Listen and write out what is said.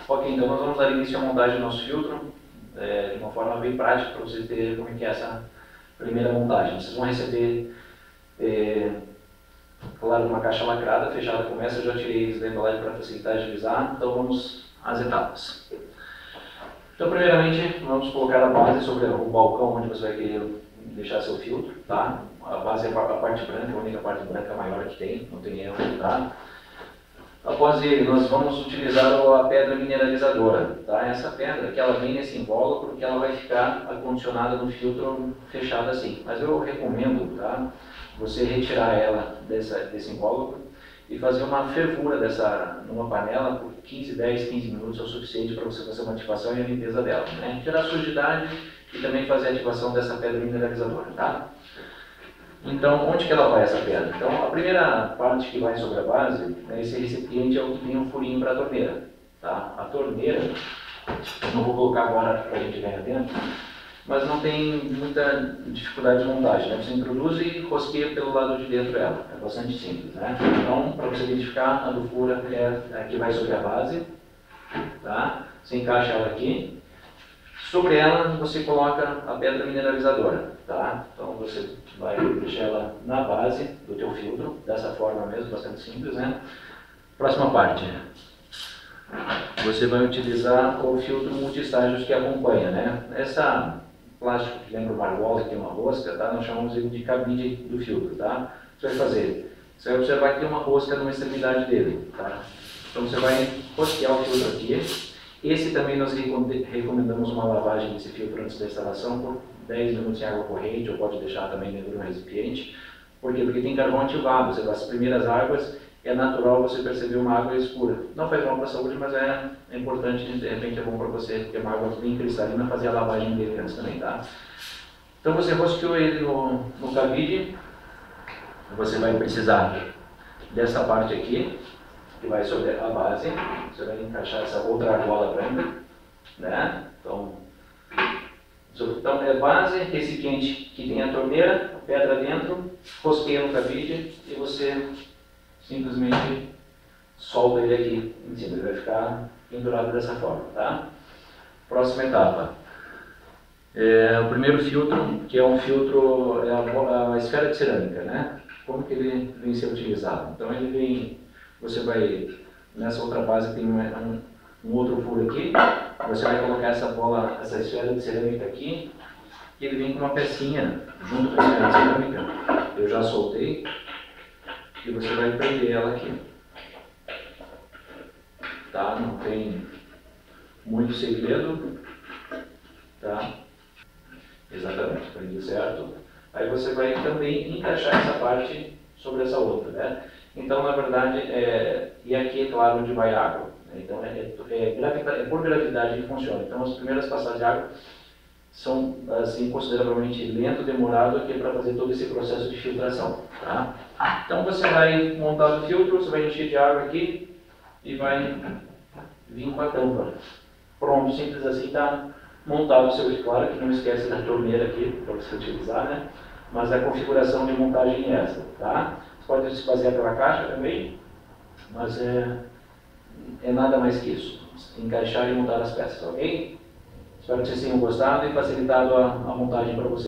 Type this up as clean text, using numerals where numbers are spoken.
Ok, então nós vamos dar início à montagem do nosso filtro de uma forma bem prática para vocês terem como é que é essa primeira montagem. Vocês vão receber, claro, uma caixa lacrada, fechada com essa. Eu já tirei eles da embalagem para facilitar e agilizar. Então vamos às etapas. Então primeiramente vamos colocar a base sobre o balcão onde você vai querer deixar seu filtro, tá? A base é a parte branca, a única parte branca maior que tem, não tem erro, tá? Após ele, nós vamos utilizar a pedra mineralizadora, tá? Essa pedra que ela vem nesse invólucro, que ela vai ficar acondicionada no filtro fechado assim. Mas eu recomendo, tá? Você retirar ela desse invólucro e fazer uma fervura numa panela por 10, 15 minutos é o suficiente para você fazer uma ativação e a limpeza dela, né? Tirar a sujidade e também fazer a ativação dessa pedra mineralizadora, tá? Então, onde que ela vai, essa pedra? Então, a primeira parte que vai sobre a base, né, esse recipiente é o que tem um furinho para a torneira, tá? A torneira, eu não vou colocar agora para a gente ganhar tempo, mas não tem muita dificuldade de montagem, né? Você introduz e rosqueia pelo lado de dentro dela, é bastante simples, né? Então, para você identificar, a do furo é a que vai sobre a base, tá? Você encaixa ela aqui. Sobre ela, você coloca a pedra mineralizadora, tá? Então você vai deixar ela na base do teu filtro, dessa forma mesmo, bastante simples, né? Próxima parte. Você vai utilizar o filtro multi-estágios que acompanha, né? Essa plástico que lembra uma argola, que tem uma rosca, tá? Nós chamamos ele de cabide do filtro, tá? Você vai fazer, você vai observar que tem uma rosca numa extremidade dele, tá? Então você vai rosquear o filtro aqui. Esse também nós recomendamos uma lavagem desse filtro antes da instalação por 10 minutos em água corrente, ou pode deixar também dentro de um recipiente. Por quê? Porque tem carvão ativado. As primeiras águas é natural você perceber uma água escura. Não faz mal para a saúde, mas é importante, de repente é bom para você, porque é uma água bem cristalina, fazer a lavagem dele antes também, tá? Então você rosqueou ele no cabide, você vai precisar dessa parte aqui, que vai sobre a base. Você vai encaixar essa outra argola branca, né? Então é base, recipiente que tem a torneira, a pedra dentro, rosqueia no cabide e você simplesmente solda ele aqui em cima. Ele vai ficar pendurado dessa forma, tá? Próxima etapa. O primeiro filtro, que é um filtro, a esfera de cerâmica, né? Como que ele vem ser utilizado? Então ele vem, você vai, nessa outra base tem um outro furo aqui, você vai colocar essa bola, essa esfera de cerâmica aqui, e ele vem com uma pecinha junto com a esfera de cerâmica, eu já soltei, e você vai prender ela aqui, tá? Não tem muito segredo, tá? Exatamente, prende certo. Aí você vai também encaixar essa parte sobre essa outra, né? Então, na verdade, e aqui é claro onde vai a água, né? Então é por gravidade que funciona. Então as primeiras passagens de água são assim, consideravelmente lento, demorado, aqui para fazer todo esse processo de filtração, tá? Então você vai montar o filtro, você vai encher de água aqui e vai vir com a tampa. Pronto, simples assim, tá montado o seu. Claro que não esquece da torneira aqui para você utilizar, né? Mas a configuração de montagem é essa, tá? Você pode se basear pela caixa também, mas é nada mais que isso. Encaixar e montar as peças, ok? Espero que vocês tenham gostado e facilitado a montagem para vocês.